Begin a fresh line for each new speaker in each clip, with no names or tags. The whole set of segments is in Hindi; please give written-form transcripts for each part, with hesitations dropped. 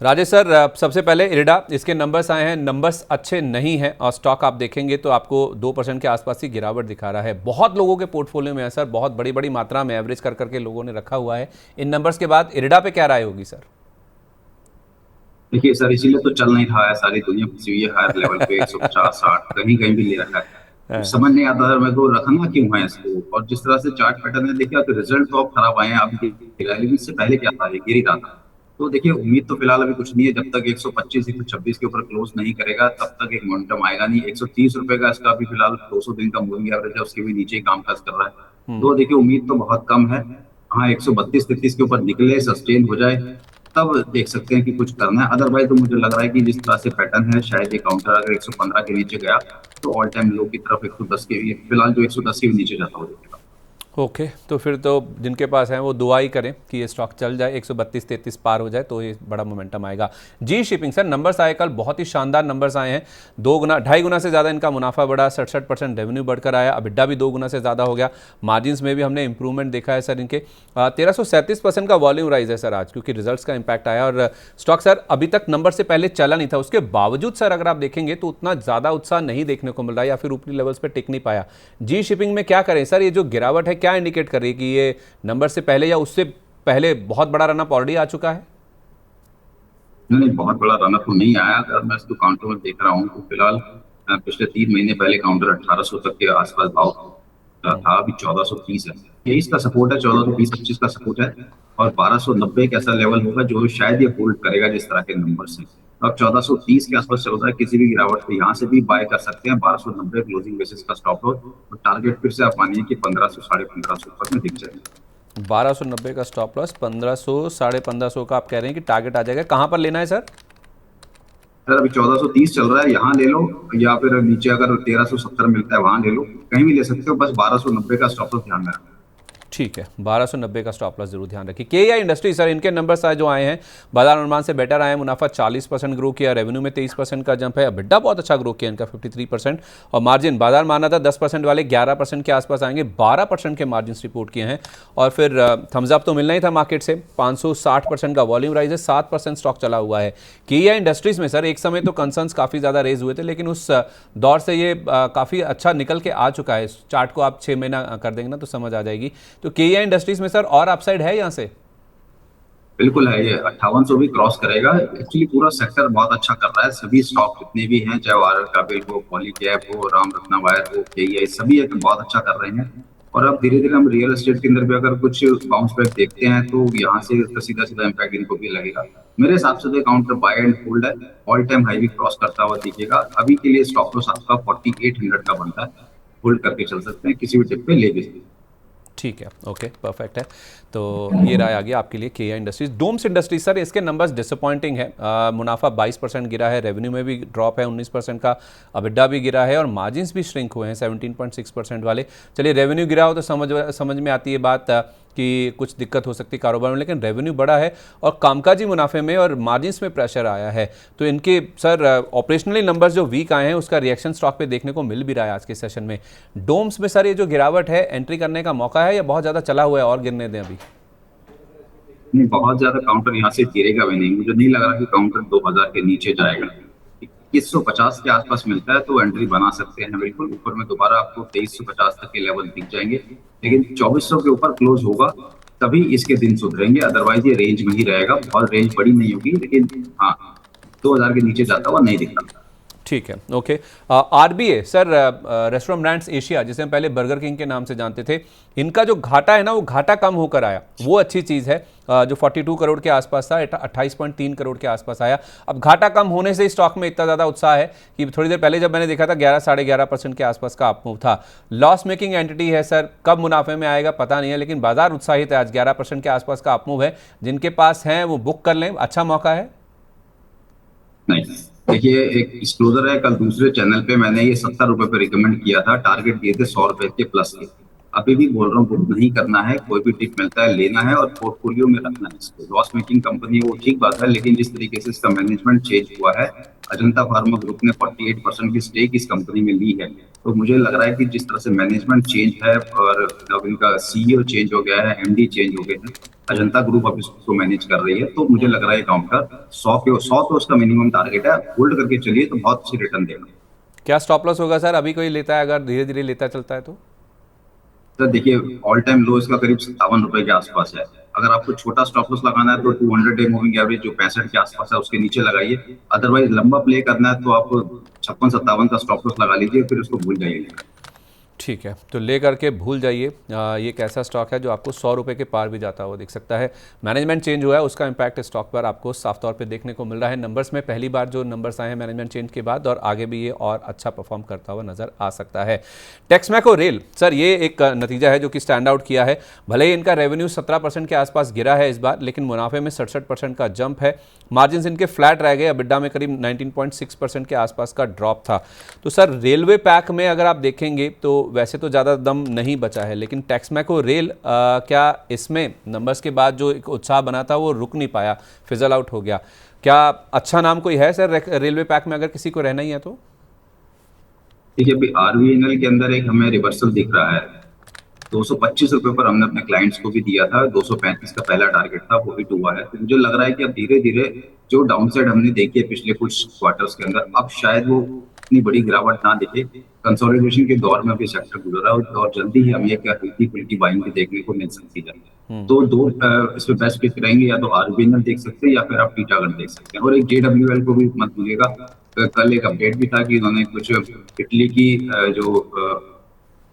राजेश सर, सबसे पहले इरिडा, इसके नंबर्स आए हैं, नंबर्स अच्छे नहीं हैं और स्टॉक आप देखेंगे तो आपको 2% के आसपास की गिरावट दिखा रहा है। बहुत लोगों के पोर्टफोलियो में है सर, बहुत बड़ी बड़ी मात्रा में एवरेज कर करके लोगों ने रखा हुआ है। इन नंबर्स के बाद इरिडा पे क्या राय होगी सर?
देखिए सर, इसीलिए तो चल नहीं रहा है। सारी दुनिया फंसी हुई है हायर लेवल पे, 150-60 कहीं कहीं भी ले रखा है। तो
हाँ।
समझ नहीं आता है मेरे को रखना क्यों है इसको। और जिस तरह से चार्ट पैटर्न है, देखिए तो रिजल्ट तो अब खराब आए हैं। अभी देखिए लेकिन इससे पहले क्या था, ये गिर ही रहा था। तो देखिए उम्मीद तो फिलहाल अभी कुछ नहीं है। जब तक 125 126 के ऊपर क्लोज नहीं करेगा तब तक एक मोमेंटम आएगा नहीं। 130 रुपए का इसका अभी फिलहाल 200 दिन का मूविंग एवरेज है, उसके भी नीचे ही काम काज कर रहा है। तो देखिए उम्मीद तो बहुत कम है। हाँ, 132-33 के ऊपर निकले, सस्टेन हो जाए, तब देख सकते हैं कि कुछ करना है। अदरवाइज तो मुझे लग रहा है कि जिस तरह से पैटर्न है, शायद ये काउंटर अगर 115 के नीचे गया तो ऑल टाइम लो की तरफ 110 के, फिलहाल जो 110 के भी नीचे जाता हो दिखेगा।
ओके, तो फिर तो जिनके पास है वो दुआ ही करें कि ये स्टॉक चल जाए, 132-33 पार हो जाए तो ये बड़ा मोमेंटम आएगा। जी शिपिंग सर, नंबर्स आए कल, बहुत ही शानदार नंबर्स आए हैं। 2 गुना 2.5 गुना से ज़्यादा इनका मुनाफा बढ़ा, 67% रेवेन्यू बढ़कर आया, अबिड्डा भी 2 गुना से ज़्यादा हो गया। मार्जिन्स में भी हमने इंप्रूवमेंट देखा है सर इनके। 1337% का वॉल्यूम राइज है सर आज, क्योंकि रिजल्ट्स का इंपैक्ट आया। और स्टॉक सर अभी तक नंबर से पहले चला नहीं था, उसके बावजूद सर अगर आप देखेंगे तो उतना ज़्यादा उत्साह नहीं देखने को मिल रहा है, या फिर ऊपरी लेवल्स पर टिक नहीं पाया। जी शिपिंग में क्या करें सर? ये जो गिरावट है क्या इंडिकेट कर रही है कि ये नंबर से पहले या उससे पहले बहुत बड़ा रनअप ऑलरेडी आ चुका है?
नहीं नहीं, बहुत बड़ा रनअप तो नहीं आया। अगर मैं इसको काउंटर में देख रहा हूँ तो फिलहाल पिछले 3 महीने पहले काउंटर 1800 तक के आसपास भाव था। अभी 1430 है। 23 का सपोर्ट है, 1420-25 का सपोर्ट है। और 1290 एक ऐसा लेवल होगा जो शायद ये होल्ड करेगा जिस तरह के नंबर से। तो अब 1430 के आसपास चल रहा है। किसी भी गिरावट को यहाँ से भी बाय कर सकते हैं। 1290 क्लोजिंग बेसिस का स्टॉप लॉस, और टारगेट फिर से आप मानिए कि 1500 1550 ऊपर में दिख जाएगा।
1290 का स्टॉप लॉस, 1500 1550 का आप कह रहे हैं कि टारगेट आ जाएगा। कहां पर लेना है सर?
सर अभी 1430 चल रहा है, यहाँ ले लो। या फिर नीचे अगर 1370 मिलता है वहां ले लो, कहीं भी ले सकते हो। बस 1290 का स्टॉप लॉस ध्यान में रखना।
ठीक है, 1290 का स्टॉप लॉस जरूर ध्यान रखिए। के आई इंडस्ट्री सर, इनके नंबर्स जो आए हैं बाजार अनुमान से बेटर आए हैं। मुनाफा 40% ग्रो किया, रेवेन्यू में 23% का जंप है, अबिड्डा बहुत अच्छा ग्रो किया इनका 53%। और मार्जिन बाजार माना था 10% वाले 11% के आसपास आएंगे, 12% के मार्जिन रिपोर्ट किए हैं। और फिर थम्स अप तो मिलना ही था मार्केट से, 560% का वॉल्यूम राइज है, 7% स्टॉक चला हुआ है। के आई इंडस्ट्रीज में सर एक समय तो कंसर्न्स काफ़ी ज़्यादा रेज हुए थे, लेकिन उस दौर से ये काफ़ी अच्छा निकल के आ चुका है। चार्ट को आप 6 महीना कर देंगे ना तो समझ आ जाएगी। तो केईआई इंडस्ट्रीज में सर और अपसाइड है यहां से?
बिल्कुल है, ये 5800 भी क्रॉस करेगा। एक्चुअली पूरा सेक्टर बहुत अच्छा कर रहा है। सभी स्टॉक जितने भी हैं, चाहे आर काबिल हो, पॉलीकैब हो, राम रत्ना वायर हो, केईआई, सभी एक बहुत अच्छा कर रहे हैं। और अब धीरे धीरे हम रियल एस्टेट के अंदर भी अगर कुछ बाउंस बैक देखते हैं तो यहाँ से तो सीधा सीधा इम्पैक्ट इनको भी लगेगा। मेरे हिसाब से तो काउंटर बाय एंड होल्ड है। ऑल टाइम हाई भी क्रॉस करता हुआ दिखेगा। अभी के लिए स्टॉक लॉस आपका 4800 का बनता है। होल्ड करके चल सकते हैं, किसी भी टिप पे ले भी सकते हैं।
ठीक है, ओके, परफेक्ट है। तो ये राय आ गया आपके लिए KEI Industries. Doms Industries sir, इसके नंबर्स डिसअपॉइंटिंग है। मुनाफा 22% गिरा है, रेवेन्यू में भी ड्रॉप है 19% का, अबिड्डा भी गिरा है और मार्जिन्स भी श्रिंक हुए हैं 17.6% वाले। चलिए, रेवेन्यू गिरा हो तो समझ में आती है बात कि कुछ दिक्कत हो सकती है कारोबार में, लेकिन रेवेन्यू बढ़ा है और कामकाजी मुनाफे में और मार्जिन्स में प्रेशर आया है। तो इनके सर ऑपरेशनली नंबर्स जो वीक आए हैं उसका रिएक्शन स्टॉक पे देखने को मिल भी रहा है आज के सेशन में। डोम्स में सर ये जो गिरावट है, एंट्री करने का मौका है या बहुत ज़्यादा चला हुआ है और गिरने दें अभी?
नहीं, बहुत ज्यादा काउंटर यहाँ से गिरेगा भी नहीं। मुझे नहीं लग रहा कि काउंटर 2000 के नीचे जाएगा। 2150 के आसपास मिलता है तो एंट्री बना सकते हैं बिल्कुल। ऊपर में दोबारा आपको 2350 तक के लेवल दिख जाएंगे। लेकिन 2400 के ऊपर क्लोज होगा तभी इसके दिन सुधरेंगे। अदरवाइज ये रेंज में ही रहेगा। बहुत रेंज बड़ी नहीं होगी, लेकिन हाँ, 2000 के नीचे जाता हुआ नहीं दिखता।
ठीक है, okay. RBA sir, restaurant brands Asia, जिसे हम पहले बर्गर किंग के नाम से जानते थे, इनका जो घाटा है ना वो घाटा कम होकर आया, वो अच्छी चीज़ है। जो 42 करोड़ के आसपास था 28.3 करोड़ के आसपास आया। अब घाटा कम होने से स्टॉक में इतना ज़्यादा उत्साह है कि थोड़ी देर पहले जब मैंने देखा था 11 साढ़े 11% के आसपास का अपमूव था। लॉस मेकिंग एंटिटी है सर, कब मुनाफे में आएगा पता नहीं है, लेकिन बाजार उत्साहित है। आज 11% के आसपास का अपमूव है। जिनके पास है वो बुक कर लें, अच्छा मौका है।
नहीं, देखिए एक डिस्क्लोजर है। कल दूसरे चैनल पे मैंने ये 70 रुपए पे रिकमेंड किया था। टारगेट दिए थे 100 रुपए के प्लस के। अभी भी बोल रहा हूँ, बुक नहीं करना है। कोई भी टिप मिलता है लेना है और पोर्टफोलियो में रखना है इसको। लॉस मेकिंग कंपनी है वो ठीक बात है, लेकिन जिस तरीके से इसका मैनेजमेंट चेंज हुआ है, अजंता फार्मा ग्रुप ने 48% की स्टेक इस कंपनी में ली है। तो मुझे लग रहा है कि जिस तरह से मैनेजमेंट चेंज है और अब इनका सीईओ चेंज हो गया है, एमडी चेंज हो गए हैं, अजंता ग्रुप अब इसको मैनेज कर रही है, तो मुझे लग रहा है काउंटर 100 तो उसका मिनिमम टारगेट है, होल्ड करके चलिए तो बहुत अच्छी रिटर्न देगा।
क्या स्टॉप लॉस होगा सर अभी कोई लेता है अगर धीरे धीरे लेता चलता है तो?
सर देखिए, ऑल टाइम लो इसका करीब 57 रुपए के आसपास है। अगर आपको छोटा स्टॉप लॉस लगाना है तो 200 डे मूविंग एवरेज जो 65 के आसपास है उसके नीचे लगाइए। अदरवाइज लंबा प्ले करना है तो आप 56-57 का स्टॉप लॉस लगा लीजिए, फिर उसको भूल जाइए।
ठीक है, तो ले करके भूल जाइए। ये एक ऐसा स्टॉक है जो आपको 100 रुपये के पार भी जाता हुआ दिख सकता है। मैनेजमेंट चेंज हुआ है, उसका इंपैक्ट स्टॉक पर आपको साफ तौर पे देखने को मिल रहा है। नंबर्स में पहली बार जो नंबर्स आए हैं मैनेजमेंट चेंज के बाद, और आगे भी ये और अच्छा परफॉर्म करता हुआ नजर आ सकता है। टेक्समैको रेल सर, ये एक नतीजा है जो कि स्टैंड आउट किया है। भले ही इनका रेवेन्यू 17% के आसपास गिरा है इस बार, लेकिन मुनाफे में 67% का जंप है। मार्जिन इनके फ्लैट रह गए, अबिडा में करीब 19.6% के आसपास का ड्रॉप था। तो सर रेलवे पैक में अगर आप देखेंगे तो वैसे तो ज़्यादा दम नहीं बचा है, लेकिन टेक्समैको रेल क्या इसमें नंबर्स के बाद जो एक उत्साह बना था वो रुक नहीं पाया, फिजल आउट हो गया? क्या अच्छा नाम कोई है सर रेलवे पैक में अगर किसी को रहना ही है तो?
देखिए, अभी आरवीएनएल के अंदर एक हमें रिवर्सल दिख रहा है। 225 रुपए पर हमने अपने क्लाइंट्स को भी दिया था, 235 का पहला टारगेट था, वो हिट हुआ है। तो मुझे लग रहा है कि अब धीरे धीरे जो डाउनसाइड हमने देखी है पिछले कुछ क्वार्टर्स के अंदर, अब शायद वो इतनी बड़ी गिरावट ना दिखे। कंसोलिडेशन के दौर में भी सेक्टर गुजर रहा है और जल्दी ही हमें एक हल्की फुल्की बाइंग भी देखने को मिल सकती है। तो दो इसमें बेस्ट पिक रहेंगे, या तो आरबीएनएल देख सकते हैं या फिर आप टीटागढ़ देख सकते हैं। और एक जेडब्ल्यूएल को भी मत भूलिएगा। कल एक अपडेट भी था कि उन्होंने कुछ इटली की जो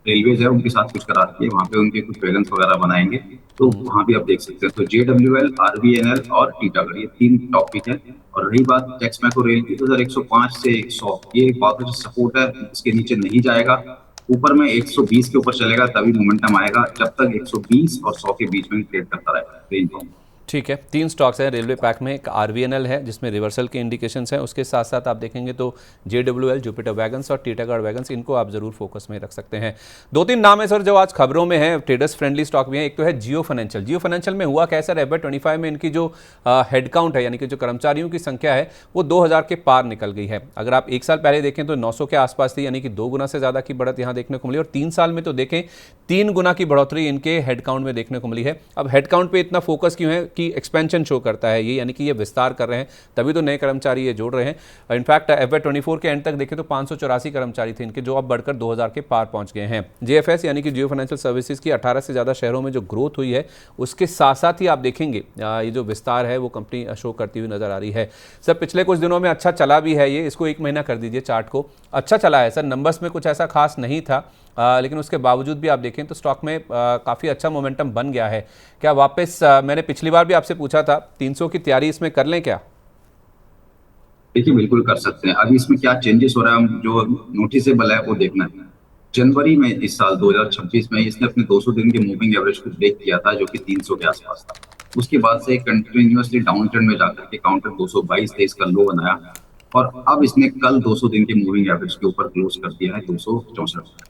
रेलवेज है उनके साथ कुछ करा रखी है, वहाँ पे उनके कुछ वैगन्स वगैरह बनाएंगे, तो वहाँ भी आप देख सकते हैं। तो जेडब्ल्यूएल, आरबीएनएल और टीटागढ़, ये 3 टॉपिक है। और रही बात टेक्समैको रेल की, तो सर 105 से 100 ये एक बहुत अच्छा सपोर्ट है, इसके नीचे नहीं जाएगा। ऊपर में 120 के ऊपर चलेगा तभी मोमेंटम आएगा, जब तक 120 और 100 के बीच में ट्रेड करता रहेगा रेंज बाउंड।
ठीक है, 3 स्टॉक्स हैं रेलवे पैक में। एक आरवीएनएल है जिसमें रिवर्सल के इंडिकेशंस हैं, उसके साथ साथ आप देखेंगे तो जेडब्ल्यूएल, जुपिटर वैगन्स और टीटागढ़ वैगन्स, इनको आप जरूर फोकस में रख सकते हैं। 2-3 नाम है सर जो आज खबरों में है, ट्रेडर्स फ्रेंडली स्टॉक भी है। एक तो है जियो फाइनेंशियल। जियो फाइनेंशियल में हुआ कैसा, FY25 में इनकी जो हेडकाउंट है यानी कि जो कर्मचारियों की संख्या है वो 2000 के पार निकल गई है। अगर आप 1 साल पहले देखें तो 900 के आसपास थी, यानी कि 2 गुना से ज़्यादा की बढ़त यहाँ देखने को मिली। और 3 साल में तो देखें 3 गुना की बढ़ोतरी इनके हेडकाउंट में देखने को मिली है। अब हेडकाउंट पे इतना फोकस क्यों है कि एक्सपेंशन शो करता है ये, यानी कि ये विस्तार कर रहे हैं, तभी तो नए कर्मचारी ये जोड़ रहे हैं। इनफैक्ट FY24 के एंड तक देखें तो 584 कर्मचारी थे इनके, जो अब बढ़कर 2000 के पार पहुंच गए हैं। जेएफएस यानी कि जियो फाइनेंशियल सर्विसेज की 18 से ज़्यादा शहरों में जो ग्रोथ हुई है, उसके साथ साथ ही आप देखेंगे ये जो विस्तार है वो कंपनी शो करती हुई नजर आ रही है। सर पिछले कुछ दिनों में अच्छा चला भी है ये, इसको 1 महीना कर दीजिए चार्ट को, अच्छा चला है सर। नंबर्स में कुछ ऐसा खास नहीं था, लेकिन उसके बावजूद भी आप देखें तो स्टॉक में काफ़ी अच्छा मोमेंटम बन गया है। क्या वापस मैंने पिछली बार भी आपसे पूछा था 300 की तैयारी इसमें कर लें क्या?
देखिए, बिल्कुल कर सकते हैं। अभी इसमें क्या चेंजेस हो रहा है, हम जो नोटिसेबल है वो देखना है। जनवरी में इस साल 2026 में इसने अपने 200 दिन के मूविंग एवरेज को ब्रेक किया था, जो कि 300 के आसपास था। उसके बाद से कंटिन्यूअसली डाउन ट्रेंड में जाकर के काउंटर 222 थे, इसका लो बनाया। और अब इसने कल 200 दिन के मूविंग एवरेज के ऊपर क्लोज कर दिया है 264।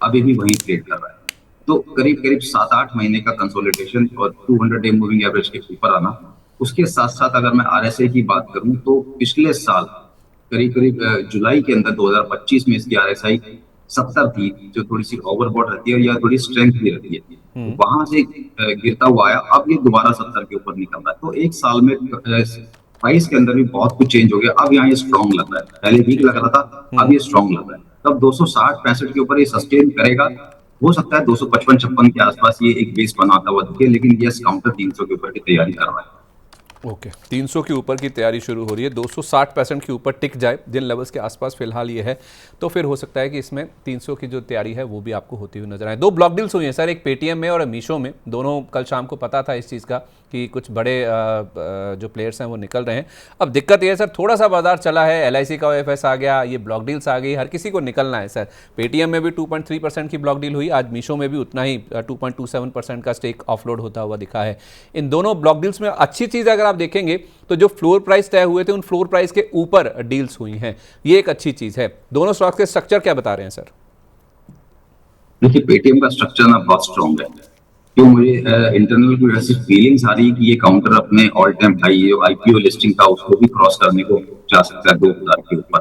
अभी भी वहीं ट्रेड कर रहा है। तो करीब करीब 7-8 महीने का कंसोलिडेशन और 200 डे मूविंग एवरेज के ऊपर आना। उसके साथ साथ अगर मैं आरएसआई की बात करूं तो पिछले साल करीब करीब जुलाई के अंदर 2025 में इसकी आरएसआई 70 थी, जो थोड़ी सी ओवरबॉट रहती है या थोड़ी स्ट्रेंथ भी रहती है। तो वहां से गिरता हुआ आया, अब ये दोबारा 70 के ऊपर निकल रहा है। तो 1 साल में प्राइस के अंदर भी बहुत कुछ चेंज हो गया। अब यहाँ ये स्ट्रॉन्ग लग रहा है, पहले वीक लग रहा था, अब ये स्ट्रॉन्ग लग रहा है। तब 260-65 के ऊपर ये सस्टेन करेगा। हो सकता है 255-56 के आसपास ये एक बेस बनाता हुआ दिखे, लेकिन ये काउंटर 300 के ऊपर की तैयारी कर रहा है।
ओके, 300 के ऊपर की तैयारी शुरू हो रही है। 260% के ऊपर टिक जाए जिन लेवल्स के आसपास फिलहाल ये है, तो फिर हो सकता है कि इसमें 300 की जो तैयारी है वो भी आपको होती हुई नजर आए। 2 ब्लॉक डील्स हुई हैं सर, एक पेटीएम में और मीशो में। दोनों कल शाम को पता था इस चीज़ का कि कुछ बड़े जो प्लेयर्स हैं वो निकल रहे हैं। अब दिक्कत ये है सर, थोड़ा सा बाजार चला है, LIC का OFS आ गया, ये ब्लॉक डील्स आ गई, हर किसी को निकलना है सर। पेटीएम में भी 2.3% की ब्लॉक डील हुई, आज मीशो में भी उतना ही 2.27% का स्टेक ऑफलोड होता हुआ दिखा है। इन दोनों ब्लॉक डील्स में अच्छी चीज़ अगर आप देखेंगे तो जो फ्लोर प्राइस तय हुए थे उन फ्लोर प्राइस के ऊपर डील्स हुई हैं, ये एक अच्छी चीज़ है। दोनों स्टॉक्स के स्ट्रक्चर क्या बता रहे हैं सर?
देखिए, पेटीएम का स्ट्रक्चर ना बहुत स्ट्रॉन्ग है। क्यों, मुझे इंटरनल कोई ऐसी फीलिंग्स आ रही है कि ये काउंटर अपने all time high IPO listing का उसको भी क्रॉस करने को जा सकता है 2000 के ऊपर।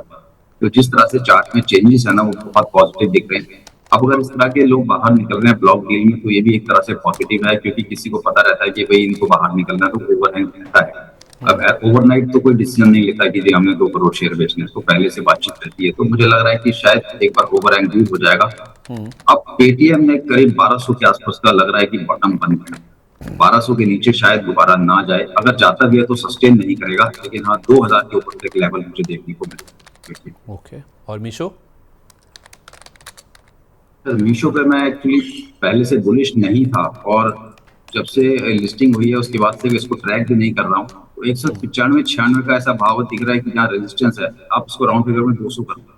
तो जिस तरह से चार्ट में चेंजेस है ना, वो बहुत पॉजिटिव दिख रहे हैं। अब अगर इस तरह के लोग बाहर निकल रहे हैं ब्लॉक डील में, तो ये भी एक तरह से पॉजिटिव है, क्योंकि किसी को पता रहता है कि भाई इनको बाहर निकलना है, तो ओवरहैंग रहता है। अब ओवरनाइट तो कोई डिसीजन नहीं लेता कि जी हमने 2 करोड़ शेयर बेचने हैं, तो पहले से बातचीत रहती है। तो मुझे लग रहा है कि शायद एक बार ओवरहैंग दूर हो जाएगा। अब पेटीएम में करीब 1200 के आसपास का लग रहा है कि बॉटम बन गया। 1200 के नीचे शायद दोबारा ना जाए, अगर जाता भी है तो सस्टेन नहीं करेगा, लेकिन हाँ 2000 के ऊपर एक लेवल मुझे देखने को मिलेगा।
ओके, और मीशो?
सर मीशो पे मैं एक्चुअली पहले से बुलिश नहीं था, और जब से लिस्टिंग हुई है उसके बाद से इसको ट्रैक भी नहीं कर रहा हूँ। तो 195-96 का ऐसा भाव दिख रहा है कि जहाँ रेजिस्टेंस है, आप उसको राउंड फिगर में 200 कर दो।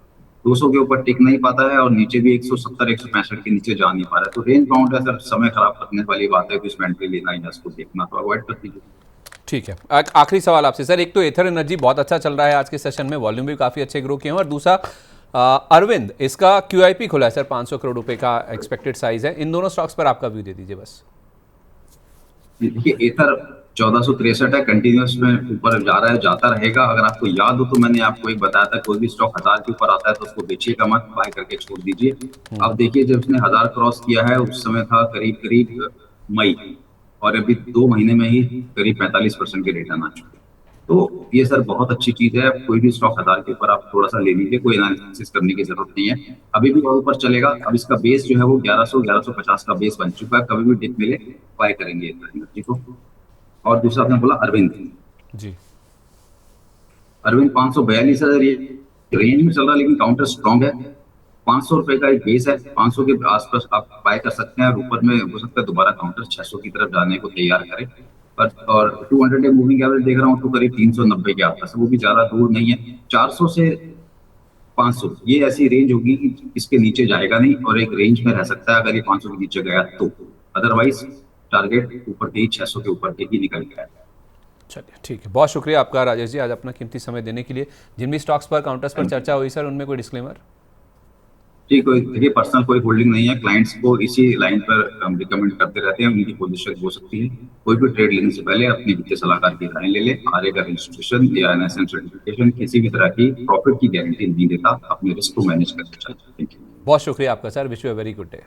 200 के ऊपर टिक नहीं पाता है, और नीचे भी 170-165 के नीचे जा नहीं पा रहा है। तो रेंज बाउंड है सर, समय खराब करने वाली बात है, कुछ एंट्री लेना या इसको देखना, तो अवॉइड कर दीजिए।
ठीक है, आखिरी सवाल आपसे सर। एक तो एथर एनर्जी बहुत अच्छा चल रहा है आज के सेशन में, वॉल्यूम भी काफ़ी अच्छे ग्रो किए हैं, और दूसरा अरविंद, इसका क्यूआईपी खुला है सर, 500 करोड़ रुपए का एक्सपेक्टेड साइज है। इन दोनों स्टॉक्स पर आपका व्यू दे दीजिए बस।
देखिए एथर 1463 है, कंटिन्यूस में ऊपर जा रहा है, जाता रहेगा। अगर आपको याद हो तो मैंने आपको एक बताया था, कोई भी स्टॉक 1000 के ऊपर आता है तो उसको बेचिएगा मत, बाय करके छोड़ दीजिए। अब देखिए जब उसने 1000 क्रॉस किया है, उस समय था करीब करीब मई, और अभी 2 महीने में ही करीब 45% के रिटर्न आ चुके हैं। तो ये सर बहुत अच्छी चीज है। कोई भी स्टॉक 1000 के ऊपर आप थोड़ा सा ले लीजिए, कोई एनालिसिस करने की जरूरत नहीं है। अभी भी बहुत ऊपर चलेगा। अब इसका बेस जो है वो 1100-1150 का बेस बन चुका है, कभी भी डिप मिले बाय करेंगे एनर्जी को। और दूसरा आपने बोला अरविंद
जी।
अरविंद 542 है, ये रेंज में चल रहा है, लेकिन काउंटर स्ट्रॉन्ग है। 500 रुपए का एक बेस है, 500 के आसपास आप बाय कर सकते हैं, और ऊपर में हो सकता है दोबारा काउंटर 600 की तरफ जाने को तैयार करे। और 200 डे मूविंग एवरेज देख रहा हूँ तो करीब 390 के आसपास, वो भी ज्यादा दूर नहीं है। 400 से 500 ये ऐसी रेंज होगी कि इसके नीचे जाएगा नहीं, और एक रेंज में रह सकता है अगर ये 500 के नीचे गया तो। अदरवाइज टारगेट ऊपर के ही 600 के ऊपर के ही निकल गया है।
चलिए ठीक है, बहुत शुक्रिया आपका राजेश जी, आज अपना कीमती समय देने के लिए। जिन भी स्टॉक्स पर काउंटर्स पर चर्चा हुई सर, उनमें कोई डिस्क्लेमर?
जी, कोई देखिए पर्सनल कोई होल्डिंग नहीं है, क्लाइंट्स को इसी लाइन पर हम रिकमेंड करते रहते हैं, उनकी पोजीशन हो सकती है। कोई भी ट्रेड लेने से पहले अपने वित्तीय सलाहकार की राय ले ले। आरए का रजिस्ट्रेशन या एनएसएम सर्टिफिकेशन किसी भी तरह की प्रॉफिट की गारंटी नहीं देता, अपने रिस्क को मैनेज करके चलते हैं।
बहुत शुक्रिया आपका sir, wish you a very good day.